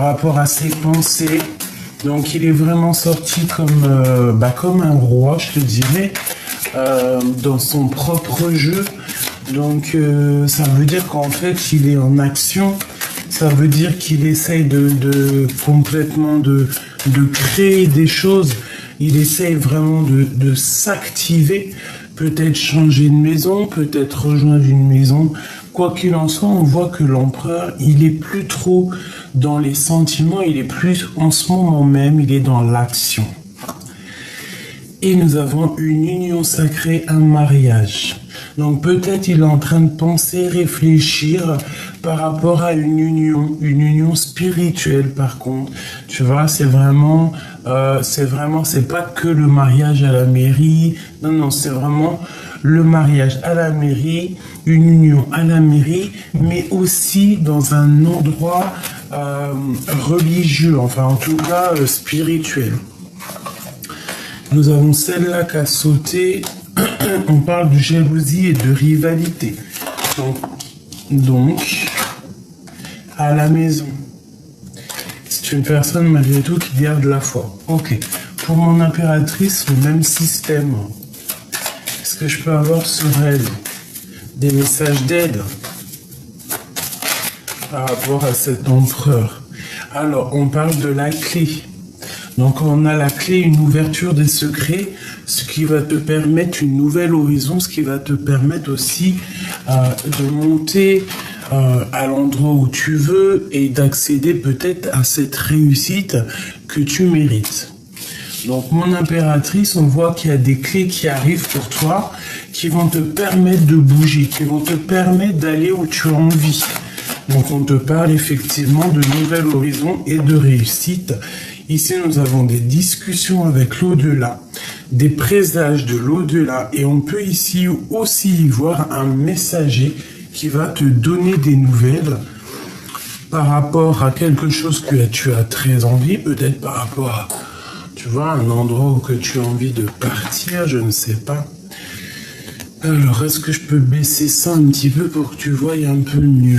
par rapport à ses pensées. Donc il est vraiment sorti comme un roi, je te dirais, dans son propre jeu. Donc ça veut dire qu'en fait il est en action. Ça veut dire qu'il essaye complètement de créer des choses. Il essaye vraiment de s'activer. Peut-être changer de maison, peut-être rejoindre une maison. Quoi qu'il en soit, on voit que l'empereur, il est plus trop dans les sentiments, il est plus en ce moment même, il est dans l'action. Et nous avons une union sacrée, un mariage. Donc peut-être il est en train de penser, réfléchir par rapport à une union spirituelle par contre. Tu vois, c'est pas que le mariage à la mairie. Non, c'est vraiment le mariage à la mairie, une union à la mairie, mais aussi dans un endroit religieux, enfin en tout cas spirituel. Nous avons celle-là qui a sauté. On parle de jalousie et de rivalité. Donc, à la maison, c'est une personne malgré tout qui garde la foi. Ok. Pour mon impératrice, le même système. Est-ce que je peux avoir sur elle des messages d'aide par rapport à cet empereur? Alors, on parle de la clé. Donc on a la clé, une ouverture des secrets, ce qui va te permettre une nouvelle horizon, ce qui va te permettre aussi de monter à l'endroit où tu veux et d'accéder peut-être à cette réussite que tu mérites. Donc mon impératrice, on voit qu'il y a des clés qui arrivent pour toi, qui vont te permettre de bouger, qui vont te permettre d'aller où tu as envie. Donc on te parle effectivement de nouvel horizon et de réussite. Ici, nous avons des discussions avec l'au-delà, des présages de l'au-delà, et on peut ici aussi y voir un messager qui va te donner des nouvelles par rapport à quelque chose que tu as très envie, peut-être par rapport à, tu vois, un endroit où que tu as envie de partir, je ne sais pas. Alors, est-ce que je peux baisser ça un petit peu pour que tu voies un peu mieux?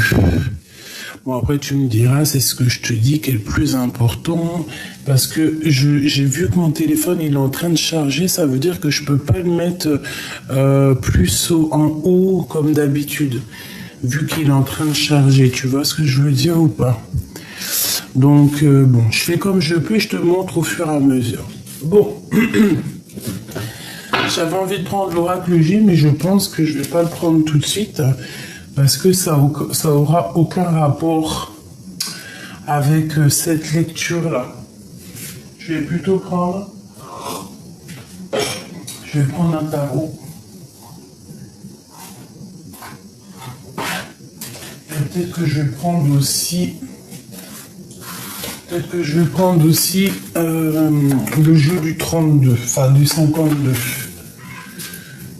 Bon, après, tu me diras, c'est ce que je te dis qui est le plus important, parce que j'ai vu que mon téléphone, il est en train de charger, ça veut dire que je peux pas le mettre plus en haut comme d'habitude, vu qu'il est en train de charger. Tu vois ce que je veux dire ou pas? Donc, bon, je fais comme je peux, je te montre au fur et à mesure. Bon, j'avais envie de prendre l'oracle J, mais je pense que je vais pas le prendre tout de suite, parce que ça aura aucun rapport avec cette lecture-là. Je vais plutôt prendre... Je vais prendre un tarot. Et peut-être que je vais prendre aussi... le jeu du 32, enfin du 52.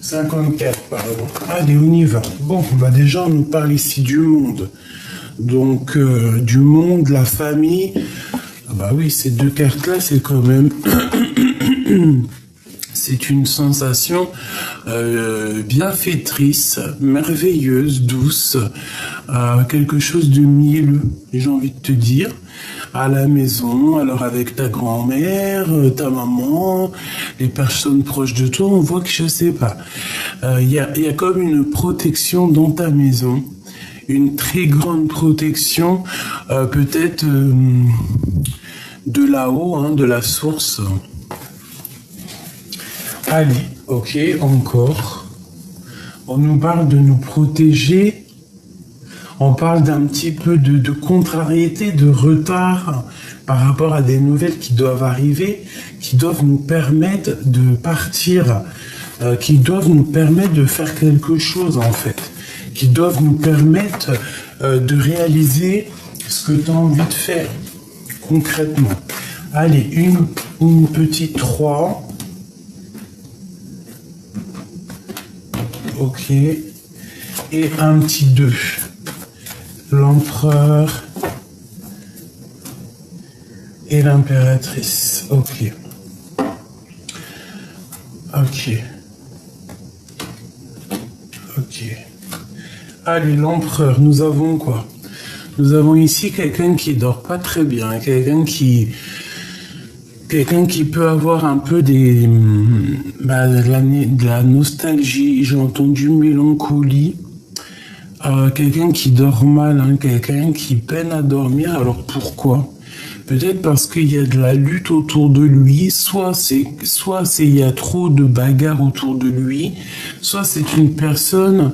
54, pardon. Allez, on y va. Bon, bah déjà, on nous parle ici du monde. Donc, du monde, la famille. Ah bah oui, ces deux cartes-là, c'est quand même... c'est une sensation bienfaitrice, merveilleuse, douce, quelque chose de mielleux, j'ai envie de te dire, à la maison, alors avec ta grand-mère, ta maman, les personnes proches de toi, on voit que je sais pas, il y a comme une protection dans ta maison, une très grande protection, peut-être de là-haut, hein, de la source. Allez, ok, encore. On nous parle de nous protéger. On parle d'un petit peu de contrariété, de retard par rapport à des nouvelles qui doivent arriver, qui doivent nous permettre de partir, qui doivent nous permettre de faire quelque chose en fait, qui doivent nous permettre de réaliser ce que tu as envie de faire concrètement. Allez, une petite 3. Ok. Et un petit 2. L'empereur et l'impératrice. Ok. Ok. Ok. Allez, l'empereur, nous avons quoi? Nous avons ici quelqu'un qui dort pas très bien, quelqu'un qui peut avoir un peu de la nostalgie, j'ai entendu mélancolie, quelqu'un qui dort mal, hein, quelqu'un qui peine à dormir. Alors pourquoi? Peut-être parce qu'il y a de la lutte autour de lui, il y a trop de bagarres autour de lui, soit c'est une personne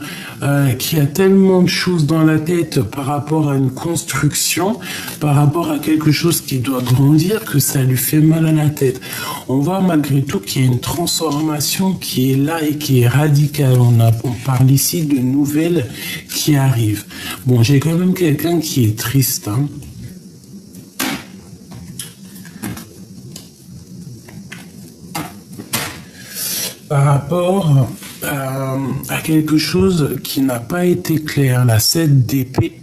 qui a tellement de choses dans la tête par rapport à une construction, par rapport à quelque chose qui doit grandir, que ça lui fait mal à la tête. On voit malgré tout qu'il y a une transformation qui est là et qui est radicale. On parle ici de nouvelles qui arrivent. Bon, j'ai quand même quelqu'un qui est triste, hein. Par rapport à quelque chose qui n'a pas été clair, la 7 d'épée,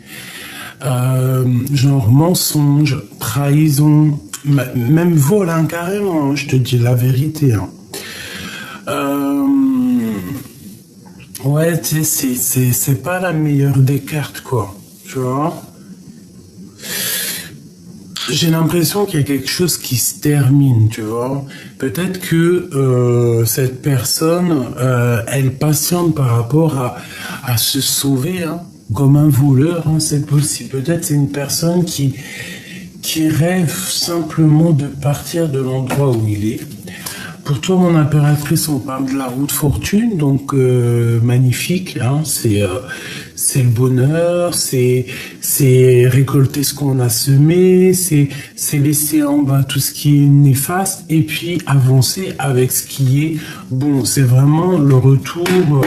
genre mensonge, trahison, même vol, hein, carrément, hein, je te dis la vérité. Hein. Ouais, tu sais, c'est pas la meilleure des cartes, quoi, tu vois. J'ai l'impression qu'il y a quelque chose qui se termine, tu vois. Peut-être que cette personne, elle patiente par rapport à se sauver, hein, comme un voleur, hein, c'est possible. Peut-être c'est une personne qui rêve simplement de partir de l'endroit où il est. Pour toi, mon impératrice, on parle de la roue de fortune, donc magnifique, hein, c'est le bonheur, c'est récolter ce qu'on a semé, c'est laisser en bas tout ce qui est néfaste et puis avancer avec ce qui est bon. C'est vraiment le retour. Bon,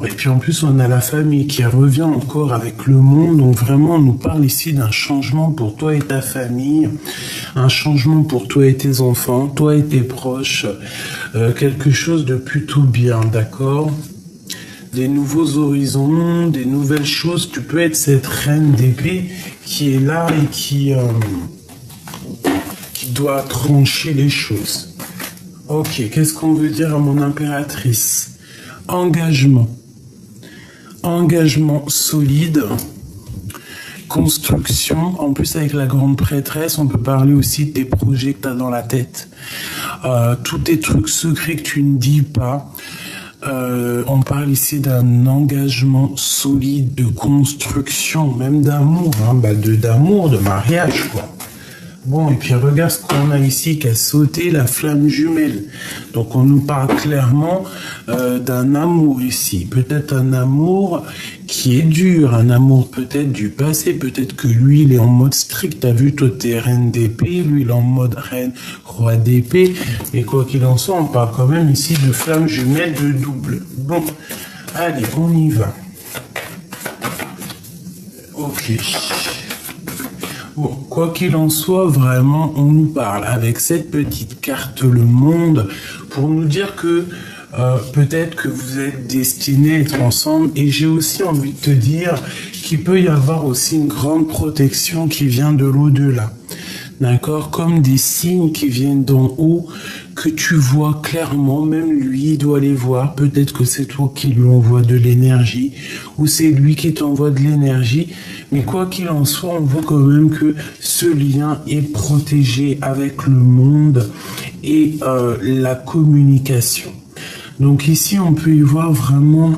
et puis en plus on a la famille qui revient encore avec le monde, donc vraiment on nous parle ici d'un changement pour toi et ta famille, un changement pour toi et tes enfants, toi et tes proches, quelque chose de plutôt bien, d'accord? Des nouveaux horizons, des nouvelles choses. Tu peux être cette reine d'épée qui est là et qui doit trancher les choses. Ok, qu'est-ce qu'on veut dire à mon impératrice? Engagement solide, construction. En plus, avec la grande prêtresse, on peut parler aussi des projets que tu as dans la tête. Tous tes trucs secrets que tu ne dis pas. On parle ici d'un engagement solide, de construction, même d'amour, hein, d'amour, de mariage, quoi. Bon, et puis regarde ce qu'on a ici qui a sauté, la flamme jumelle. Donc on nous parle clairement d'un amour ici. Peut-être un amour qui est dur, un amour peut-être du passé. Peut-être que lui, il est en mode strict. T'as vu, toi, t'es reine d'épée. Lui, il est en mode roi d'épée. Et quoi qu'il en soit, on parle quand même ici de flamme jumelle de double. Bon, allez, on y va. Ok. Bon, quoi qu'il en soit, vraiment, on nous parle avec cette petite carte le monde pour nous dire que peut-être que vous êtes destinés à être ensemble. Et j'ai aussi envie de te dire qu'il peut y avoir aussi une grande protection qui vient de l'au-delà. D'accord? Comme des signes qui viennent d'en haut, que tu vois clairement, même lui, il doit les voir. Peut-être que c'est toi qui lui envoie de l'énergie, ou c'est lui qui t'envoie de l'énergie. Mais quoi qu'il en soit, on voit quand même que ce lien est protégé avec le monde et la communication. Donc ici, on peut y voir vraiment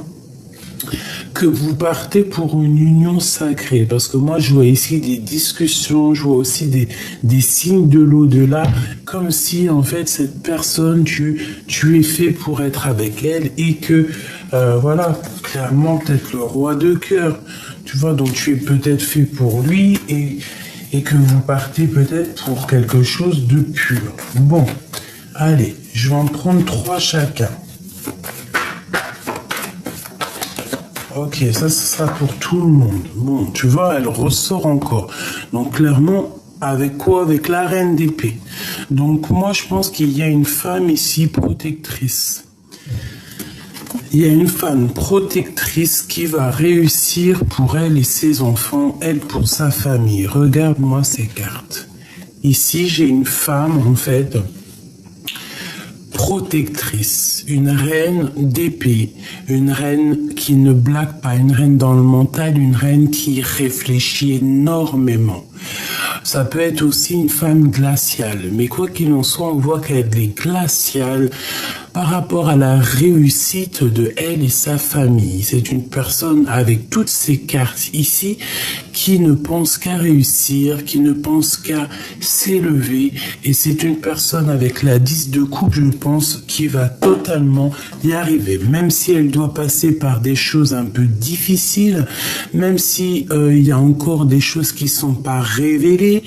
que vous partez pour une union sacrée. Parce que moi, je vois ici des discussions, je vois aussi des signes de l'au-delà, comme si, en fait, cette personne, tu es fait pour être avec elle et que, voilà, clairement, peut-être le roi de cœur, tu vois, donc tu es peut-être fait pour lui et que vous partez peut-être pour quelque chose de pur. Bon, allez, je vais en prendre 3 chacun. Ok, ça sera pour tout le monde. Bon, tu vois, elle ressort encore. Donc clairement, avec quoi? Avec la reine d'épée. Donc moi, je pense qu'il y a une femme ici protectrice. Il y a une femme protectrice qui va réussir pour elle et ses enfants, elle pour sa famille. Regarde-moi ces cartes. Ici, j'ai une femme, en fait, protectrice, une reine d'épée, une reine qui ne blague pas, une reine dans le mental, une reine qui réfléchit énormément. Ça peut être aussi une femme glaciale, mais quoi qu'il en soit, on voit qu'elle est glaciale par rapport à la réussite de elle et sa famille. C'est une personne avec toutes ces cartes ici qui ne pense qu'à réussir, qui ne pense qu'à s'élever, et c'est une personne avec la 10 de coupe, je pense, qui va totalement y arriver, même si elle doit passer par des choses un peu difficiles, même si il y a encore des choses qui sont pas révélées,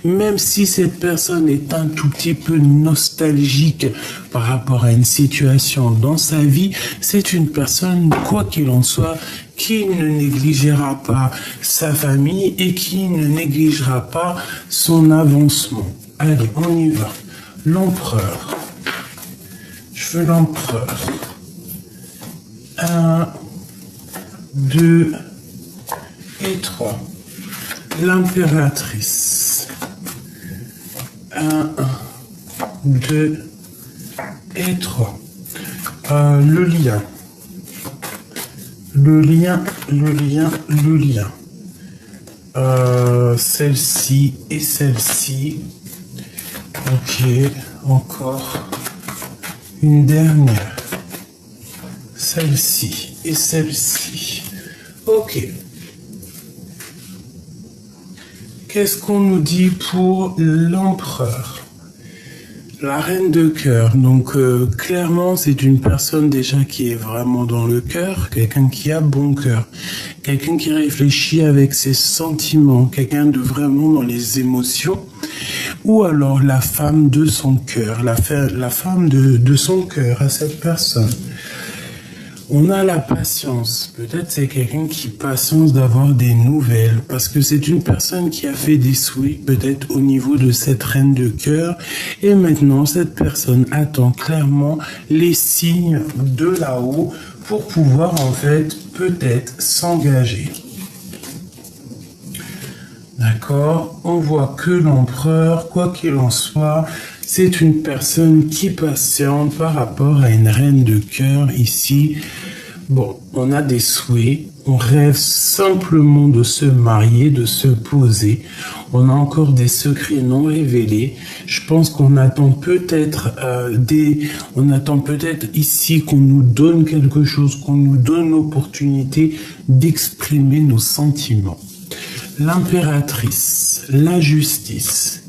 même si cette personne est un tout petit peu nostalgique par rapport à une situation dans sa vie, c'est une personne, quoi qu'il en soit, qui ne négligera pas sa famille et qui ne négligera pas son avancement. Allez, on y va. L'empereur. Je veux l'empereur. 1, 2 et 3. L'impératrice. 1, 2 et 3. Le lien. Le lien. Celle-ci et celle-ci. Ok, encore une dernière. Celle-ci et celle-ci. Ok. Qu'est-ce qu'on nous dit pour l'empereur? La reine de cœur, donc clairement c'est une personne déjà qui est vraiment dans le cœur, quelqu'un qui a bon cœur, quelqu'un qui réfléchit avec ses sentiments, quelqu'un de vraiment dans les émotions, ou alors la femme de son cœur, la femme de son cœur à cette personne. On a la patience. Peut-être c'est quelqu'un qui patience d'avoir des nouvelles, parce que c'est une personne qui a fait des souhaits, peut-être au niveau de cette reine de cœur, et maintenant cette personne attend clairement les signes de là-haut pour pouvoir en fait peut-être s'engager. D'accord? On voit que l'empereur, quoi qu'il en soit, c'est une personne qui patiente par rapport à une reine de cœur ici. Bon, on a des souhaits, on rêve simplement de se marier, de se poser. On a encore des secrets non révélés. Je pense qu'on attend peut-être ici qu'on nous donne quelque chose, qu'on nous donne l'opportunité d'exprimer nos sentiments. L'impératrice, la justice.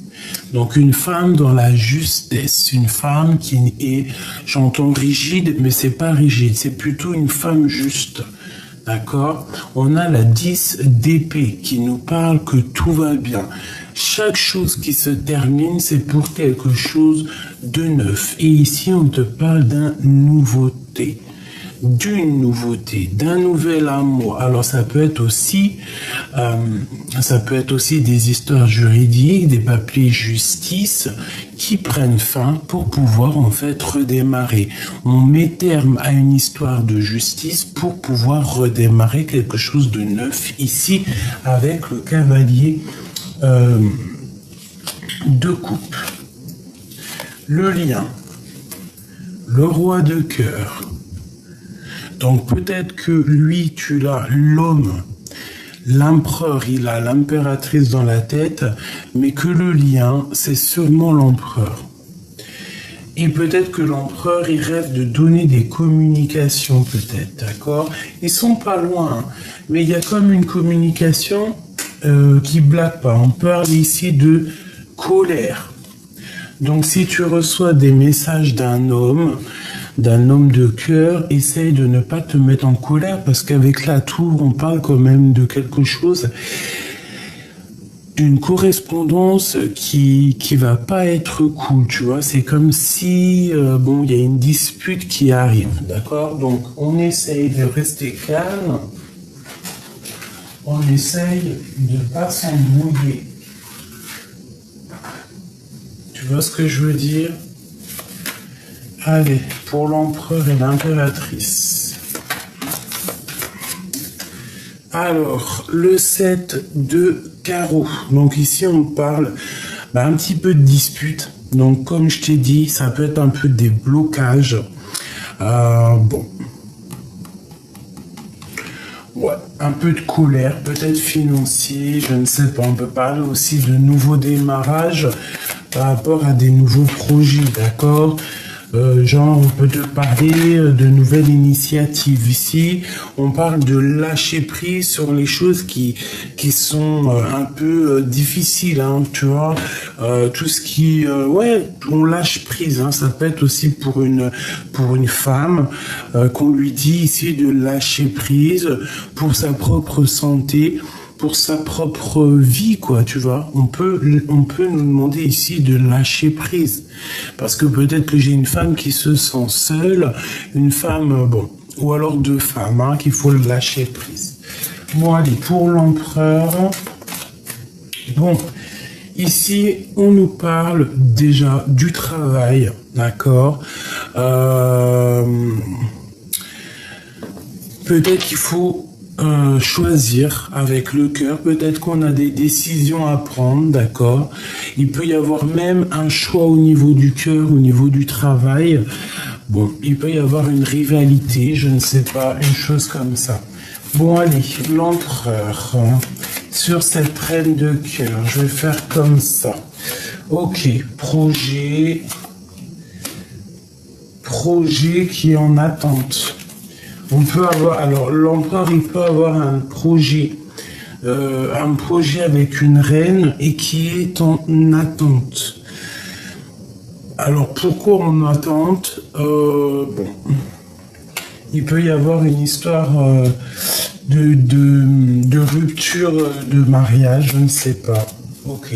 Donc une femme dans la justesse, une femme qui est, j'entends rigide, mais c'est pas rigide, c'est plutôt une femme juste. D'accord? On a la 10 d'épée qui nous parle que tout va bien. Chaque chose qui se termine, c'est pour quelque chose de neuf. Et ici, on te parle d'une nouveauté, d'un nouvel amour. Alors ça peut être aussi des histoires juridiques, des papiers justice qui prennent fin pour pouvoir en fait redémarrer. On met terme à une histoire de justice pour pouvoir redémarrer quelque chose de neuf ici avec le cavalier de coupe. Le lien, le roi de cœur. Donc peut-être que lui, tu l'as, l'homme, l'empereur, il a l'impératrice dans la tête, mais que le lien, c'est sûrement l'empereur. Et peut-être que l'empereur, il rêve de donner des communications, peut-être, d'accord? Ils sont pas loin, hein, mais il y a comme une communication qui blague pas. On parle ici de colère. Donc si tu reçois des messages d'un homme de cœur, essaye de ne pas te mettre en colère, parce qu'avec la tour, on parle quand même de quelque chose, d'une correspondance qui va pas être cool, tu vois. C'est comme si, bon, il y a une dispute qui arrive, d'accord? Donc, on essaye de rester calme, on essaye de pas s'embrouiller. Tu vois ce que je veux dire? Allez, pour l'empereur et l'impératrice. Alors, le 7 de carreau. Donc ici, on parle un petit peu de dispute. Donc, comme je t'ai dit, ça peut être un peu des blocages. Bon. Ouais, un peu de colère, peut-être financier, je ne sais pas. On peut parler aussi de nouveaux démarrages par rapport à des nouveaux projets, d'accord? Genre, on peut te parler de nouvelles initiatives. Ici, on parle de lâcher prise sur les choses qui sont un peu difficiles, hein, tu vois. Tout ce qui, ouais, on lâche prise. Hein, ça peut être aussi pour une femme qu'on lui dit ici de lâcher prise pour sa propre santé, pour sa propre vie, quoi, tu vois. On peut nous demander ici de lâcher prise. Parce que peut-être que j'ai une femme qui se sent seule, une femme, bon, ou alors deux femmes, hein, qu'il faut lâcher prise. Bon, allez, pour l'empereur, bon, ici, on nous parle déjà du travail, d'accord. Peut-être qu'il faut choisir avec le cœur, peut-être qu'on a des décisions à prendre, d'accord. Il peut y avoir même un choix au niveau du cœur, au niveau du travail. Bon, il peut y avoir une rivalité, je ne sais pas, une chose comme ça. Bon, allez, l'empereur, hein, sur cette reine de cœur, je vais faire comme ça. Ok, projet qui est en attente. On peut avoir, alors l'empereur, il peut avoir un projet avec une reine et qui est en attente. Alors pourquoi en attente? Bon, il peut y avoir une histoire de rupture de mariage, je ne sais pas. Ok.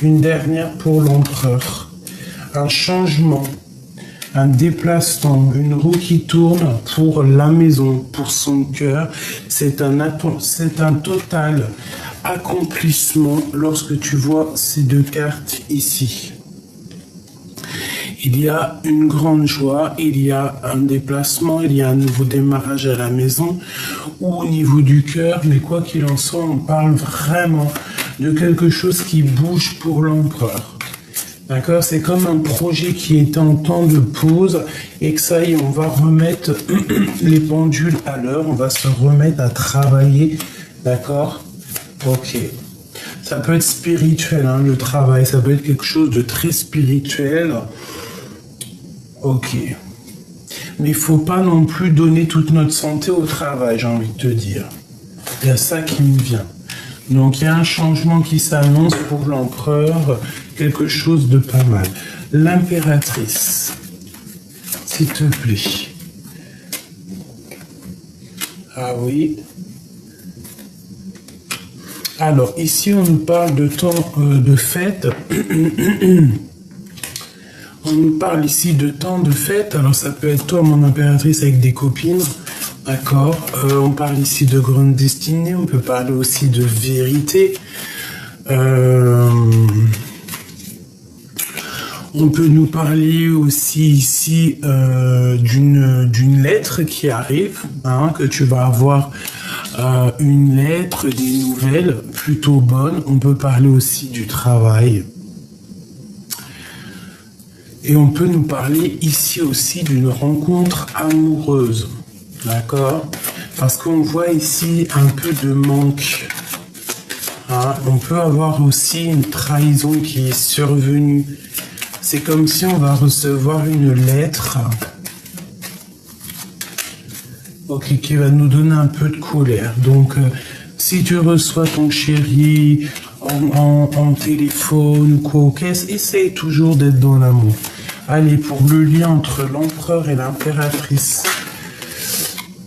Une dernière pour l'empereur. Un changement. Un déplacement, une roue qui tourne pour la maison, pour son cœur. C'est un total accomplissement lorsque tu vois ces deux cartes ici. Il y a une grande joie, il y a un déplacement, il y a un nouveau démarrage à la maison ou au niveau du cœur, mais quoi qu'il en soit, on parle vraiment de quelque chose qui bouge pour l'empereur. D'accord, c'est comme un projet qui est en temps de pause et que ça y est, on va remettre les pendules à l'heure, on va se remettre à travailler, d'accord? Ok. Ça peut être spirituel, hein, le travail, ça peut être quelque chose de très spirituel. Ok. Mais il faut pas non plus donner toute notre santé au travail, j'ai envie de te dire. Il y a ça qui me vient. Donc il y a un changement qui s'annonce pour l'empereur, quelque chose de pas mal. L'impératrice, s'il te plaît. Ah oui. Alors ici on nous parle de temps de fête. On nous parle ici de temps de fête. Alors ça peut être toi, mon impératrice, avec des copines. D'accord. On parle ici de grande destinée. On peut parler aussi de vérité. On peut nous parler aussi ici d'une lettre qui arrive, hein, que tu vas avoir une lettre, des nouvelles plutôt bonnes. On peut parler aussi du travail. Et on peut nous parler ici aussi d'une rencontre amoureuse. D'accord? Parce qu'on voit ici un peu de manque. Hein? On peut avoir aussi une trahison qui est survenue. C'est comme si on va recevoir une lettre, ok, qui va nous donner un peu de colère. Donc, si tu reçois ton chéri en téléphone, quoi, ok, essaye toujours d'être dans l'amour. Allez, pour le lien entre l'empereur et l'impératrice.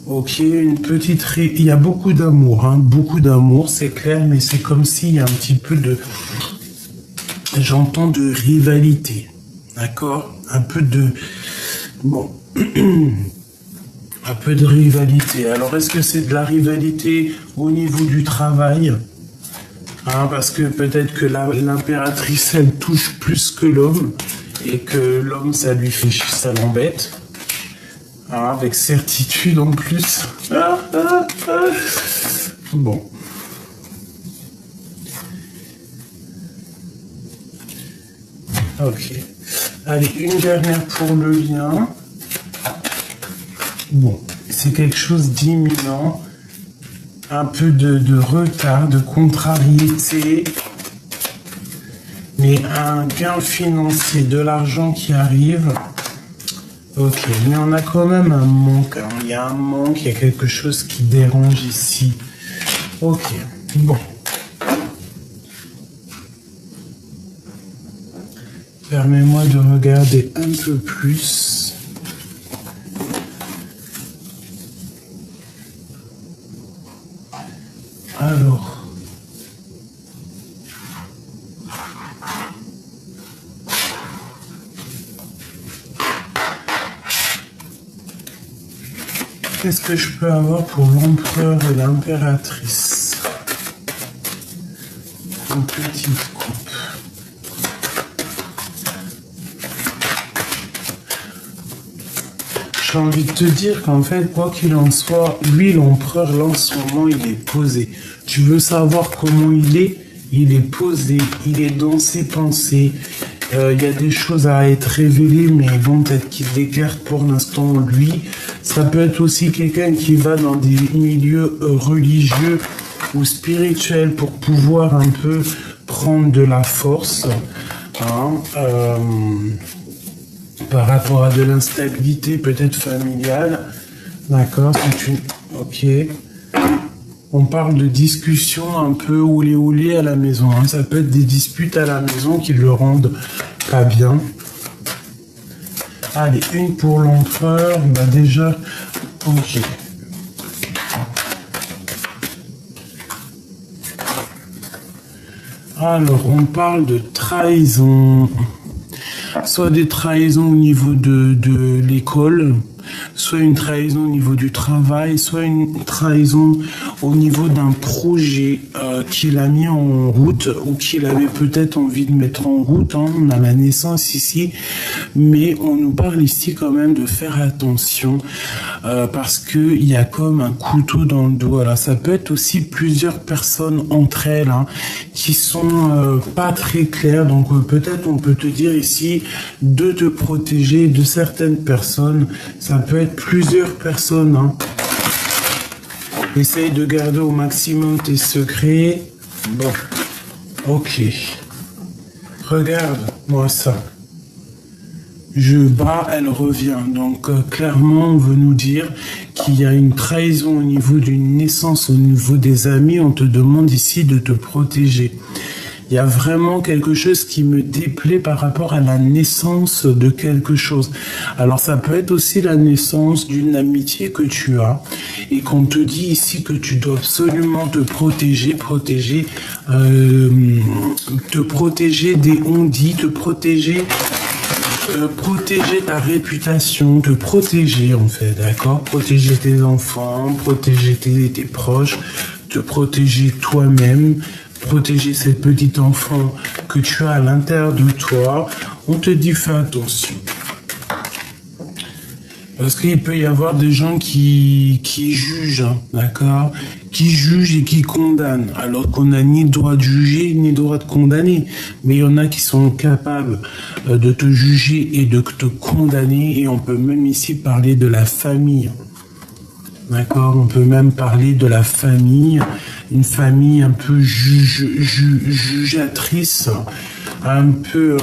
Ok, une petite... Il y a beaucoup d'amour, hein, beaucoup d'amour, c'est clair, mais c'est comme s'il y a un petit peu de... J'entends de rivalité, d'accord? Un peu de... Bon... un peu de rivalité. Alors, est-ce que c'est de la rivalité au niveau du travail? Hein, parce que peut-être que l'impératrice, elle touche plus que l'homme, et que l'homme, ça lui fait... ça l'embête. Hein, avec certitude en plus. Bon. Ok. Allez, une dernière pour le lien. Bon, c'est quelque chose d'imminent. Un peu de retard, de contrariété. Mais un gain financier, de l'argent qui arrive. Ok, mais on a quand même un manque. Hein. Il y a un manque, il y a quelque chose qui dérange ici. Ok, bon. Permets-moi de regarder un peu plus. Alors. Qu'est-ce que je peux avoir pour l'empereur et l'impératrice? Une petite coupe. J'ai envie de te dire qu'en fait, quoi qu'il en soit, lui, l'empereur, là, en ce moment, il est posé. Tu veux savoir comment il est posé, il est dans ses pensées. Il y a des choses à être révélées, mais bon, peut-être qu'il les garde pour l'instant, lui. Ça peut être aussi quelqu'un qui va dans des milieux religieux ou spirituels pour pouvoir un peu prendre de la force. Hein, par rapport à de l'instabilité peut-être familiale. D'accord, c'est une... Ok. On parle de discussions un peu oulé à la maison. Hein. Ça peut être des disputes à la maison qui le rendent pas bien. Allez, une pour l'empereur. Bah déjà, ok. Alors, on parle de trahison. Soit des trahisons au niveau de l'école, soit une trahison au niveau du travail, soit une trahison au niveau d'un projet qu'il a mis en route ou qu'il avait peut-être envie de mettre en route. Hein. On a la naissance ici, mais on nous parle ici quand même de faire attention parce qu'il y a comme un couteau dans le dos. Alors ça peut être aussi plusieurs personnes entre elles hein, qui sont pas très claires. Donc peut-être on peut te dire ici de te protéger de certaines personnes. Ça peut être plusieurs personnes. Hein. Essaye de garder au maximum tes secrets. Bon, ok. Regarde-moi ça. Je bats, elle revient. Donc clairement, on veut nous dire qu'il y a une trahison au niveau d'une naissance, au niveau des amis. On te demande ici de te protéger. Il y a vraiment quelque chose qui me déplaît par rapport à la naissance de quelque chose. Alors ça peut être aussi la naissance d'une amitié que tu as et qu'on te dit ici que tu dois absolument te protéger, te protéger des on-dit, te protéger ta réputation, te protéger en fait, d'accord? Protéger tes enfants, protéger tes proches, te protéger toi-même, protéger cette petite enfant que tu as à l'intérieur de toi. On te dit fais attention. Parce qu'il peut y avoir des gens qui jugent, hein, d'accord? Qui jugent et qui condamnent, alors qu'on n'a ni droit de juger, ni droit de condamner. Mais il y en a qui sont capables de te juger et de te condamner, et on peut même ici parler de la famille. D'accord? On peut même parler de la famille, une famille un peu jugeatrice, un peu...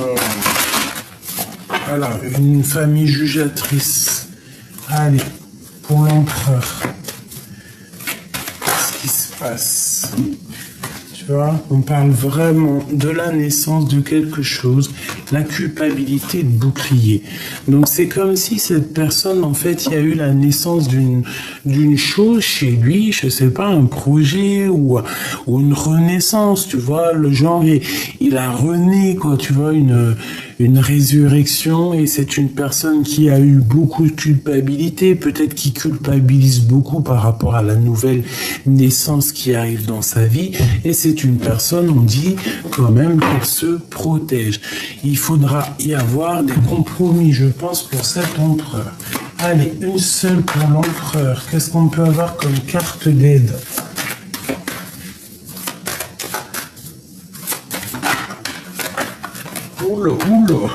voilà, une famille jugeatrice. Allez, pour l'empereur, qu'est-ce qui se passe? Tu vois, on parle vraiment de la naissance de quelque chose, la culpabilité de bouclier. Donc c'est comme si cette personne, en fait, il y a eu la naissance d'une chose chez lui, je sais pas, un projet ou une renaissance, tu vois, le genre, il a rené, quoi, tu vois, une résurrection, et c'est une personne qui a eu beaucoup de culpabilité, peut-être qui culpabilise beaucoup par rapport à la nouvelle naissance qui arrive dans sa vie, et c'est une personne, on dit quand même qu'elle se protège. Il faudra y avoir des compromis, je pense, pour cet empereur. Allez, une seule pour l'empereur. Qu'est-ce qu'on peut avoir comme carte d'aide ? Oula, oula.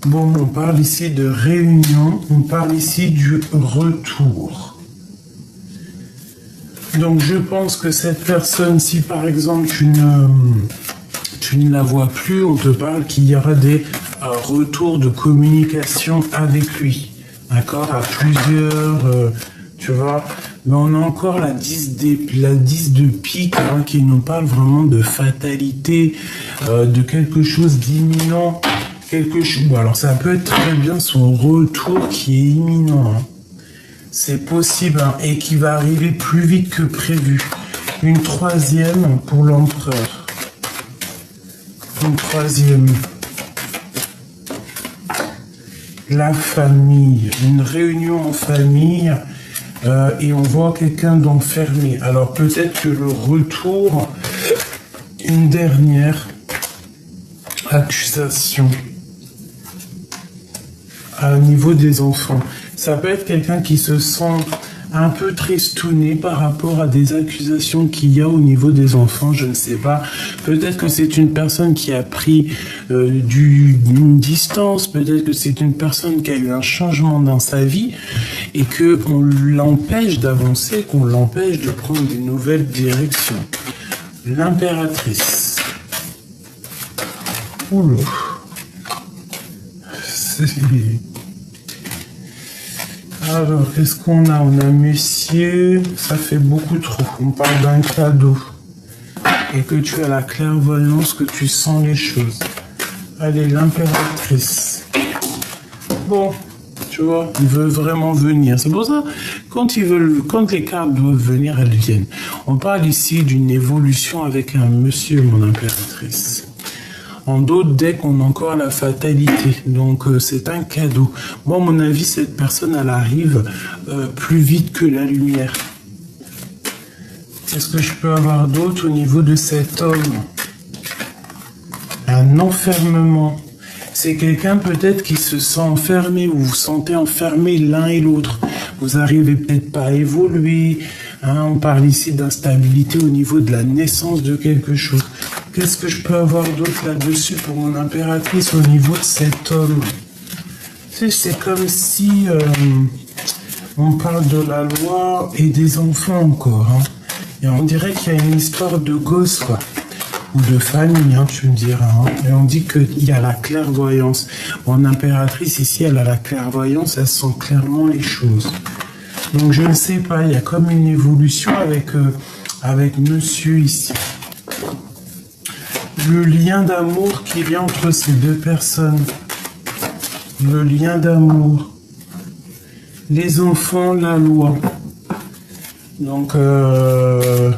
Bon, on parle ici de réunion, on parle ici du retour. Donc je pense que cette personne, si par exemple tu ne la vois plus, on te parle qu'il y aura des retours de communication avec lui. D'accord? À plusieurs, tu vois. Mais on a encore la 10 de pique hein, qui nous parle vraiment de fatalité, de quelque chose d'imminent. Bon, alors ça peut être très bien son retour qui est imminent. Hein. C'est possible hein, et qui va arriver plus vite que prévu. Une troisième pour l'empereur. Une troisième. La famille. Une réunion en famille. Et on voit quelqu'un d'enfermé. Alors peut-être que le retour, une dernière accusation au niveau des enfants. Ça peut être quelqu'un qui se sent un peu tristouné par rapport à des accusations qu'il y a au niveau des enfants, je ne sais pas. Peut-être que c'est une personne qui a pris une distance, peut-être que c'est une personne qui a eu un changement dans sa vie et qu'on l'empêche d'avancer, qu'on l'empêche de prendre des nouvelles directions. L'impératrice. Oula. Alors, qu'est-ce qu'on a? On a monsieur, ça fait beaucoup trop. On parle d'un cadeau. Et que tu as la clairvoyance, que tu sens les choses. Allez, l'impératrice. Bon, tu vois, il veut vraiment venir. C'est pour ça, quand les cartes doivent venir, elles viennent. On parle ici d'une évolution avec un monsieur, mon impératrice. En d'autres decks, on a encore la fatalité. Donc, c'est un cadeau. Moi, à mon avis, cette personne, elle arrive plus vite que la lumière. Qu'est-ce que je peux avoir d'autre au niveau de cet homme? Un enfermement. C'est quelqu'un peut-être qui se sent enfermé. Vous vous sentez enfermé l'un et l'autre. Vous n'arrivez peut-être pas à évoluer. Hein, on parle ici d'instabilité au niveau de la naissance de quelque chose. Qu'est-ce que je peux avoir d'autre là-dessus pour mon impératrice au niveau de cet homme? C'est comme si on parle de la loi et des enfants encore. Hein. Et on dirait qu'il y a une histoire de gosse, quoi. Ou de famille, hein, tu me diras. Hein. Et on dit qu'il y a la clairvoyance. Mon impératrice, ici, elle a la clairvoyance, elle sent clairement les choses. Donc, je ne sais pas, il y a comme une évolution avec monsieur ici. Le lien d'amour qu'il y a entre ces deux personnes. Le lien d'amour. Les enfants, la loi. Donc, le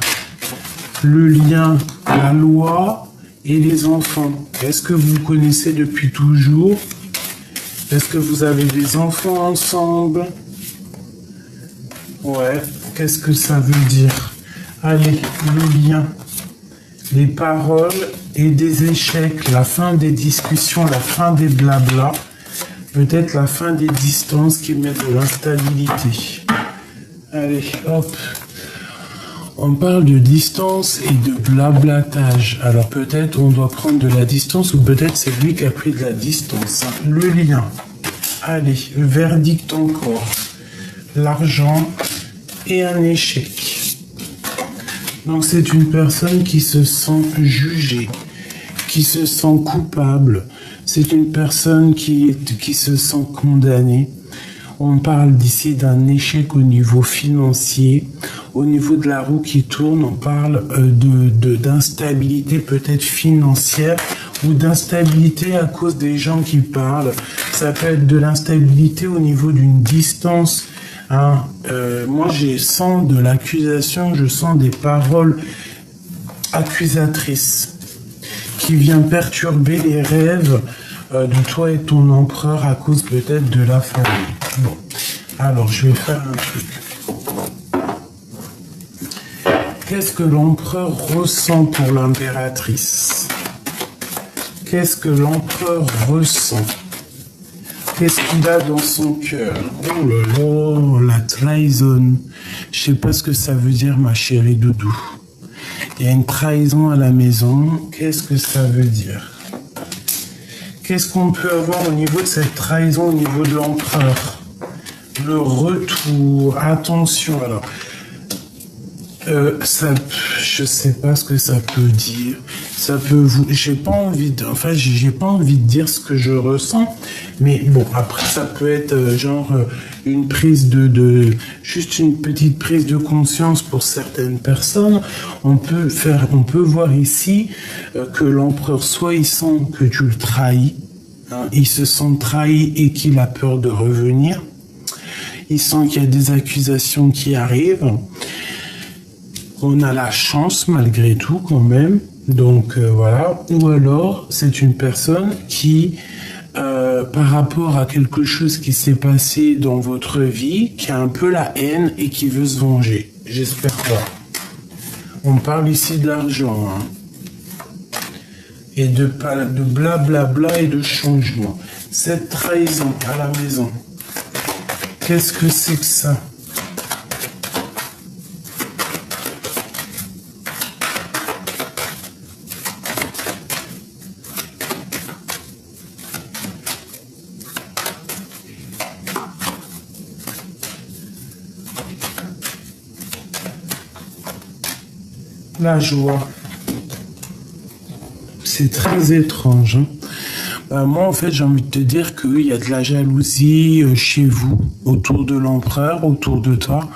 lien, la loi et les enfants. Est-ce que vous vous connaissez depuis toujours? Est-ce que vous avez des enfants ensemble? Ouais, qu'est-ce que ça veut dire? Allez, le lien. Les paroles et des échecs, la fin des discussions, la fin des blabla, peut-être la fin des distances qui mettent de l'instabilité. Allez, hop. On parle de distance et de blablatage. Alors peut-être on doit prendre de la distance ou peut-être c'est lui qui a pris de la distance. Le lien. Allez, le verdict encore. L'argent et un échec. Donc c'est une personne qui se sent jugée, qui se sent coupable. C'est une personne qui se sent condamnée. On parle d'ici d'un échec au niveau financier. Au niveau de la roue qui tourne, on parle d'instabilité peut-être financière ou d'instabilité à cause des gens qui parlent. Ça peut être de l'instabilité au niveau d'une distance. Hein, moi, je sens de l'accusation, je sens des paroles accusatrices qui viennent perturber les rêves de toi et ton empereur à cause peut-être de la famille. Bon, alors je vais faire un truc. Qu'est-ce que l'empereur ressent pour l'impératrice? Qu'est-ce que l'empereur ressent? Qu'est-ce qu'il a dans son cœur? Oh là là, la trahison. Je sais pas ce que ça veut dire, ma chérie doudou. Il y a une trahison à la maison. Qu'est-ce que ça veut dire? Qu'est-ce qu'on peut avoir au niveau de cette trahison, au niveau de l'empereur? Le retour, attention, alors, je sais pas ce que ça peut dire. Ça peut vous, j'ai pas envie de dire ce que je ressens, mais bon, après, ça peut être une prise juste une petite prise de conscience pour certaines personnes. On peut voir ici que l'empereur, soit il sent que tu le trahis, hein, il se sent trahi et qu'il a peur de revenir. Il sent qu'il y a des accusations qui arrivent. On a la chance malgré tout quand même. Donc voilà. Ou alors c'est une personne qui, par rapport à quelque chose qui s'est passé dans votre vie, qui a un peu la haine et qui veut se venger. J'espère pas. On parle ici de l'argent. Hein. Et de blablabla et de changement. Cette trahison à la maison. Qu'est-ce que c'est que ça? La joie. C'est très étrange. Hein. Moi, en fait, j'ai envie de te dire qu'il y a de la jalousie chez vous, autour de l'empereur, autour de toi,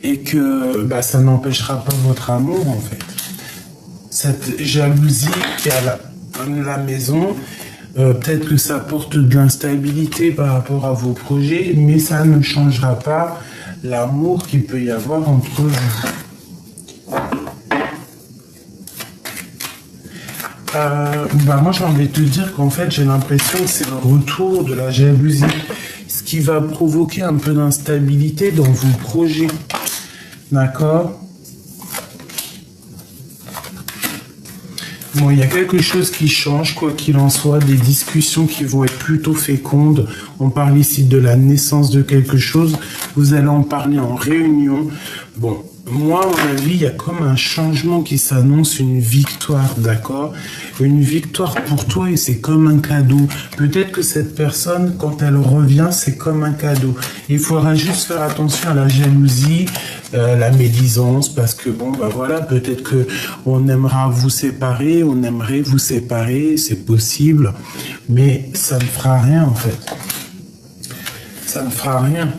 et que ça n'empêchera pas votre amour, en fait. Cette jalousie qui est à la maison, peut-être que ça porte de l'instabilité par rapport à vos projets, mais ça ne changera pas l'amour qu'il peut y avoir entre vous. Moi j'ai envie de te dire qu'en fait j'ai l'impression que c'est le retour de la jalousie, ce qui va provoquer un peu d'instabilité dans vos projets, d'accord? Bon, il y a quelque chose qui change, quoi qu'il en soit, des discussions qui vont être plutôt fécondes. On parle ici de la naissance de quelque chose, vous allez en parler en réunion. Bon, moi, à mon avis, il y a comme un changement qui s'annonce, une victoire, d'accord? Une victoire pour toi et c'est comme un cadeau. Peut-être que cette personne, quand elle revient, c'est comme un cadeau. Il faudra juste faire attention à la jalousie, la médisance, parce que voilà, peut-être que on aimerait vous séparer, c'est possible, mais ça ne fera rien en fait. Ça ne fera rien.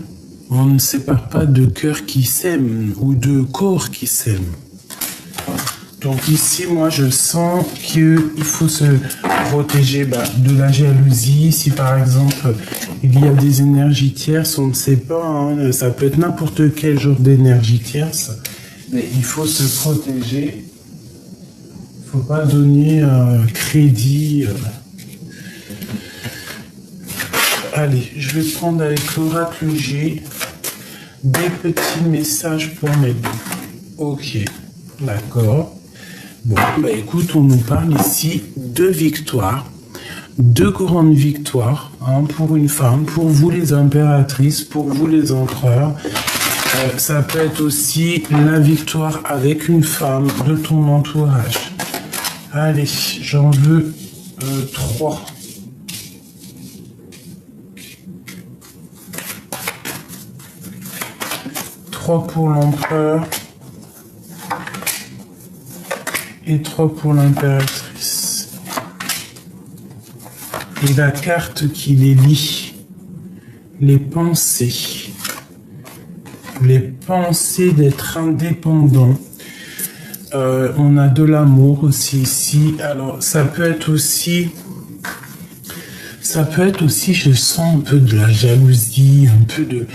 On ne sépare pas de cœur qui s'aime ou de corps qui s'aime. Donc ici, moi, je sens qu'il faut se protéger de la jalousie. Si par exemple, il y a des énergies tierces, on ne sait pas, hein, ça peut être n'importe quel genre d'énergie tierce, mais il faut se protéger. Il ne faut pas donner crédit. Allez, je vais prendre avec l'oracle G des petits messages pour m'aider. Ok, d'accord. Bon, écoute, on nous parle ici de victoires, de grandes victoires, hein, pour une femme, pour vous les impératrices, pour vous les empereurs. Ça peut être aussi la victoire avec une femme de ton entourage. Allez, j'en veux 3. Pour l'empereur et 3 pour l'impératrice. Et la carte qui les lie, les pensées d'être indépendant. On a de l'amour aussi ici. Alors ça peut être aussi, je sens un peu de la jalousie, un peu de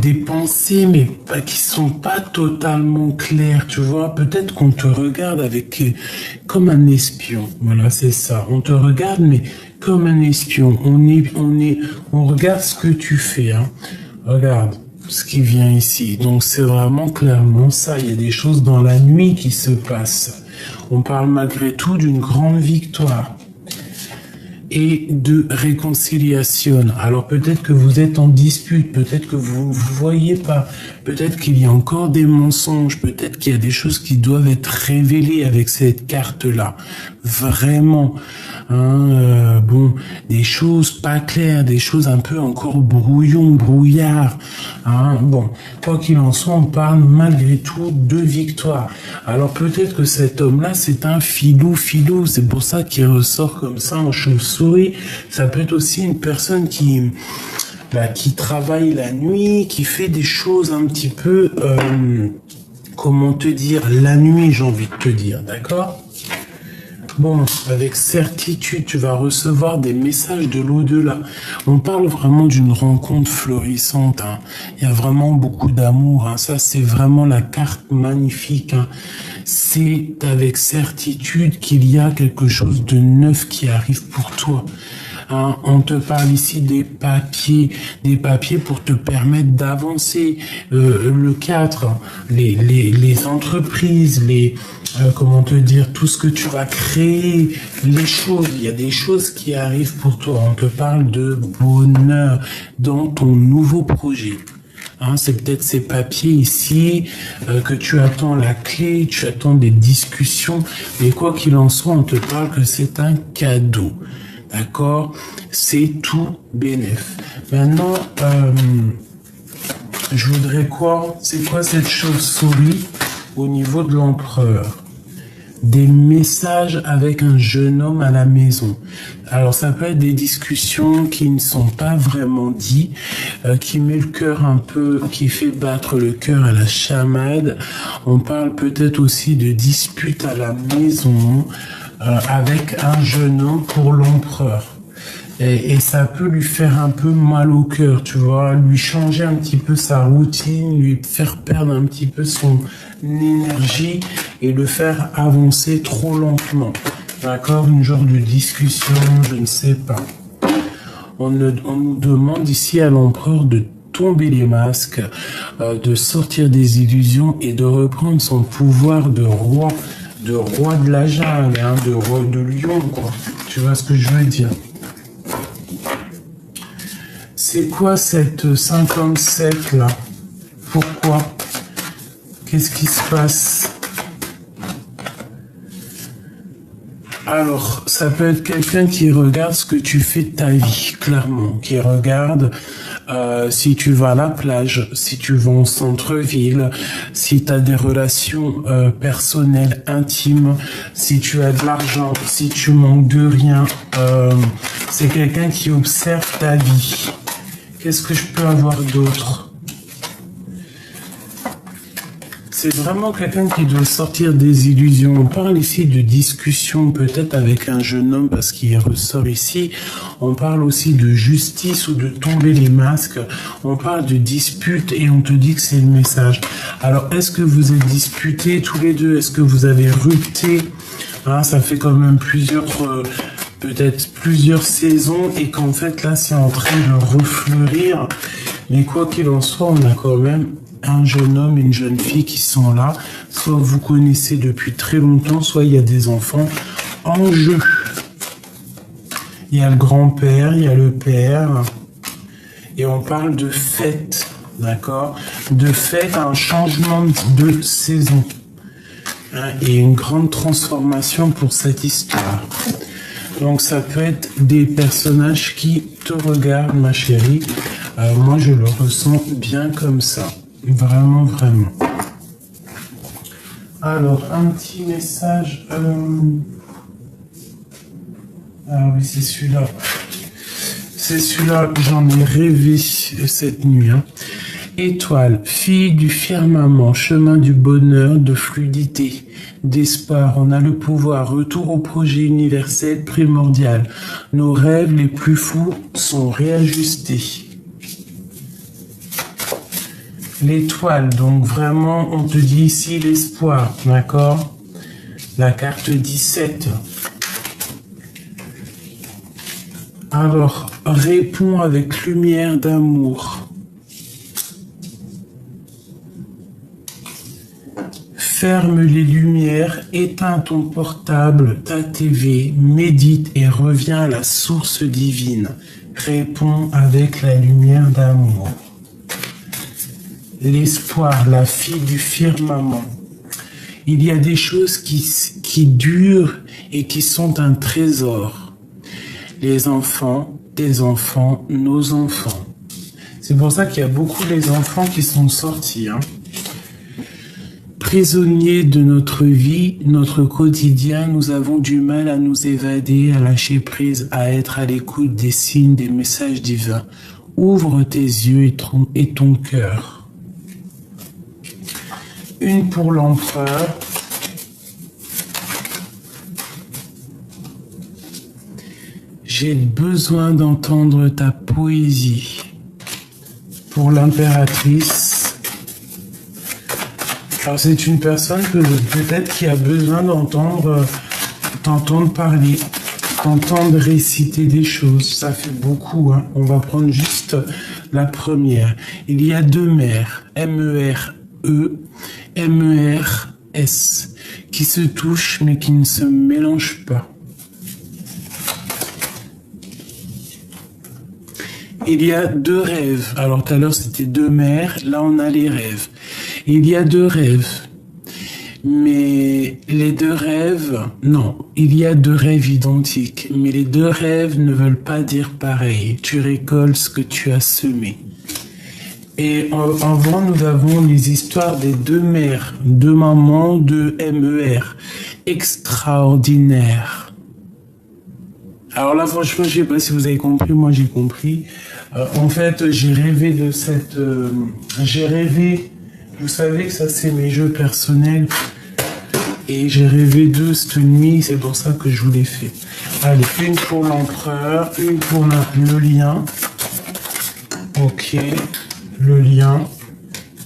des pensées, mais qui sont pas totalement claires, tu vois. Peut-être qu'on te regarde comme un espion. Voilà, c'est ça. On te regarde, mais comme un espion. On regarde ce que tu fais, hein. Regarde ce qui vient ici. Donc c'est vraiment clairement ça. Il y a des choses dans la nuit qui se passent. On parle malgré tout d'une grande victoire. et de réconciliation. Alors peut-être que vous êtes en dispute, peut-être que vous ne voyez pas, peut-être qu'il y a encore des mensonges, peut-être qu'il y a des choses qui doivent être révélées avec cette carte-là. Vraiment, hein, bon, des choses pas claires, des choses un peu encore brouillard. Hein, bon, quoi qu'il en soit, on parle malgré tout de victoire. Alors peut-être que cet homme-là, c'est un filou, c'est pour ça qu'il ressort comme ça en chauve-souris. Ça peut être aussi une personne qui travaille la nuit, qui fait des choses un petit peu, comment te dire, la nuit, j'ai envie de te dire, d'accord? Bon, avec certitude, tu vas recevoir des messages de l'au-delà. On parle vraiment d'une rencontre florissante. Hein. Il y a vraiment beaucoup d'amour. Hein. Ça, c'est vraiment la carte magnifique. Hein. C'est avec certitude qu'il y a quelque chose de neuf qui arrive pour toi. Hein, on te parle ici des papiers pour te permettre d'avancer. Le 4, les entreprises, comment te dire, tout ce que tu vas créer, les choses, il y a des choses qui arrivent pour toi. On te parle de bonheur dans ton nouveau projet. Hein, c'est peut-être ces papiers ici que tu attends la clé, tu attends des discussions, mais quoi qu'il en soit, on te parle que c'est un cadeau. D'accord? C'est tout bénef. Maintenant, je voudrais quoi? C'est quoi cette chauve-souris au niveau de l'empereur? Des messages avec un jeune homme à la maison. Alors ça peut être des discussions qui ne sont pas vraiment dites, qui met le cœur un peu, qui fait battre le cœur à la chamade. On parle peut-être aussi de disputes à la maison avec un jeune homme pour l'empereur. Et ça peut lui faire un peu mal au cœur, tu vois, lui changer un petit peu sa routine, lui faire perdre un petit peu son énergie et le faire avancer trop lentement. D'accord? Une genre de discussion, je ne sais pas. On nous demande ici à l'empereur de tomber les masques, de sortir des illusions et de reprendre son pouvoir de roi de la jungle, hein, de lion, quoi. Tu vois ce que je veux dire? C'est quoi cette 57 là? Pourquoi? Qu'est-ce qui se passe? Alors, ça peut être quelqu'un qui regarde ce que tu fais de ta vie, clairement, qui regarde si tu vas à la plage, si tu vas au centre-ville, si tu as des relations personnelles, intimes, si tu as de l'argent, si tu manques de rien. C'est quelqu'un qui observe ta vie. Qu'est-ce que je peux avoir d'autre? C'est vraiment quelqu'un qui doit sortir des illusions. On parle ici de discussion peut-être avec un jeune homme parce qu'il ressort ici. On parle aussi de justice ou de tomber les masques. On parle de dispute et on te dit que c'est le message. Alors, est-ce que vous êtes disputés tous les deux? Est-ce que vous avez rupté? Hein, ça fait quand même peut-être plusieurs saisons et qu'en fait là c'est en train de refleurir. Mais quoi qu'il en soit, on a quand même un jeune homme et une jeune fille qui sont là. Soit vous connaissez depuis très longtemps, soit il y a des enfants en jeu. Il y a le grand-père, il y a le père. Et on parle de fête, d'accord? De fête, un changement de saison. Hein, et une grande transformation pour cette histoire. Donc ça peut être des personnages qui te regardent, ma chérie. Moi, je le ressens bien comme ça. Vraiment, vraiment. Alors, un petit message. Ah oui, c'est celui-là. C'est celui-là que j'en ai rêvé cette nuit. Hein. Étoile, fille du firmament, chemin du bonheur, de fluidité, d'espoir. On a le pouvoir, retour au projet universel primordial. Nos rêves les plus fous sont réajustés. L'étoile, donc vraiment, on te dit ici l'espoir, d'accord? La carte 17. Alors, réponds avec lumière d'amour. Ferme les lumières, éteins ton portable, ta TV, médite et reviens à la source divine. Réponds avec la lumière d'amour. L'espoir, la fille du firmament. Il y a des choses qui durent et qui sont un trésor. Les enfants, tes enfants, nos enfants. C'est pour ça qu'il y a beaucoup les enfants qui sont sortis. Prisonniers de notre vie, notre quotidien, nous avons du mal à nous évader, à lâcher prise, à être à l'écoute des signes, des messages divins. Ouvre tes yeux et ton cœur. Une pour l'empereur. J'ai besoin d'entendre ta poésie. Pour l'impératrice. Alors c'est une personne peut-être qui a besoin t'entendre parler, t'entendre réciter des choses. Ça fait beaucoup. On va prendre juste la première. Il y a deux mers, M-E-R-E, M-E-R-S, qui se touchent mais qui ne se mélangent pas. Il y a deux rêves. Alors tout à l'heure c'était deux mers, là on a les rêves. Il y a deux rêves. Mais les deux rêves, non, il y a deux rêves identiques. Mais les deux rêves ne veulent pas dire pareil. Tu récoltes ce que tu as semé. Et avant, nous avons les histoires des deux mères, deux mamans, deux MER. Extraordinaire. Alors là, franchement, je sais pas si vous avez compris, moi j'ai compris. En fait, j'ai rêvé de cette... j'ai rêvé, vous savez que ça c'est mes jeux personnels. Et j'ai rêvé d'eux cette nuit, c'est pour ça que je vous l'ai fait. Allez, une pour l'empereur, une pour le lien. Ok, le lien.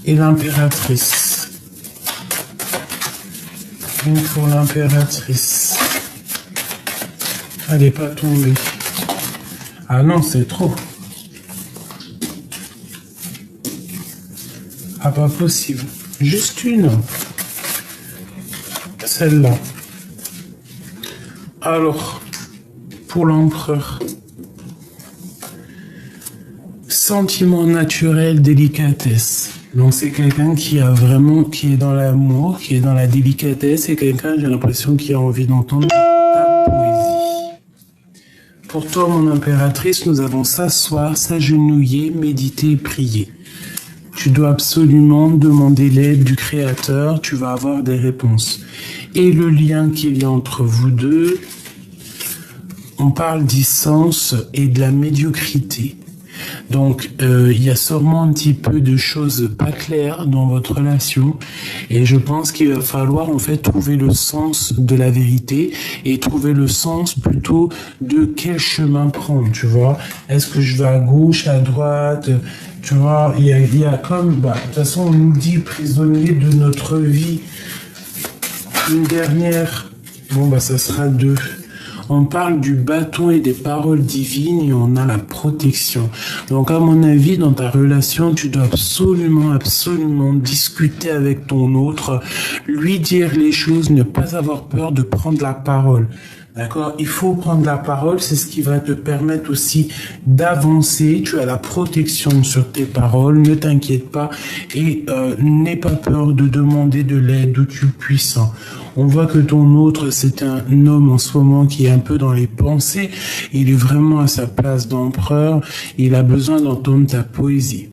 Et l'impératrice. Une pour l'impératrice. Elle n'est pas tombée. Ah non, c'est trop. Ah, pas possible. Juste une. Celle-là. Alors, pour l'empereur. Sentiment naturel, délicatesse. Donc c'est quelqu'un qui a vraiment, qui est dans l'amour, qui est dans la délicatesse, et quelqu'un, j'ai l'impression, qui a envie d'entendre ta poésie. Pour toi, mon impératrice, nous allons s'asseoir, s'agenouiller, méditer et prier. Tu dois absolument demander l'aide du Créateur, tu vas avoir des réponses. Et le lien qu'il y a entre vous deux, on parle d'essence et de la médiocrité. Donc, il y a sûrement un petit peu de choses pas claires dans votre relation, et je pense qu'il va falloir en fait trouver le sens de la vérité et trouver le sens plutôt de quel chemin prendre, tu vois. Est-ce que je vais à gauche, à droite, tu vois, il y a comme, de toute façon on nous dit prisonnier de notre vie. Une dernière, ça sera deux. On parle du bâton et des paroles divines et on a la protection. Donc à mon avis, dans ta relation, tu dois absolument discuter avec ton autre, lui dire les choses, ne pas avoir peur de prendre la parole. D'accord? Il faut prendre la parole, c'est ce qui va te permettre aussi d'avancer. Tu as la protection sur tes paroles, ne t'inquiète pas et n'aie pas peur de demander de l'aide d'où tu es puissant. On voit que ton autre, c'est un homme en ce moment qui est un peu dans les pensées. Il est vraiment à sa place d'empereur. Il a besoin d'entendre ta poésie.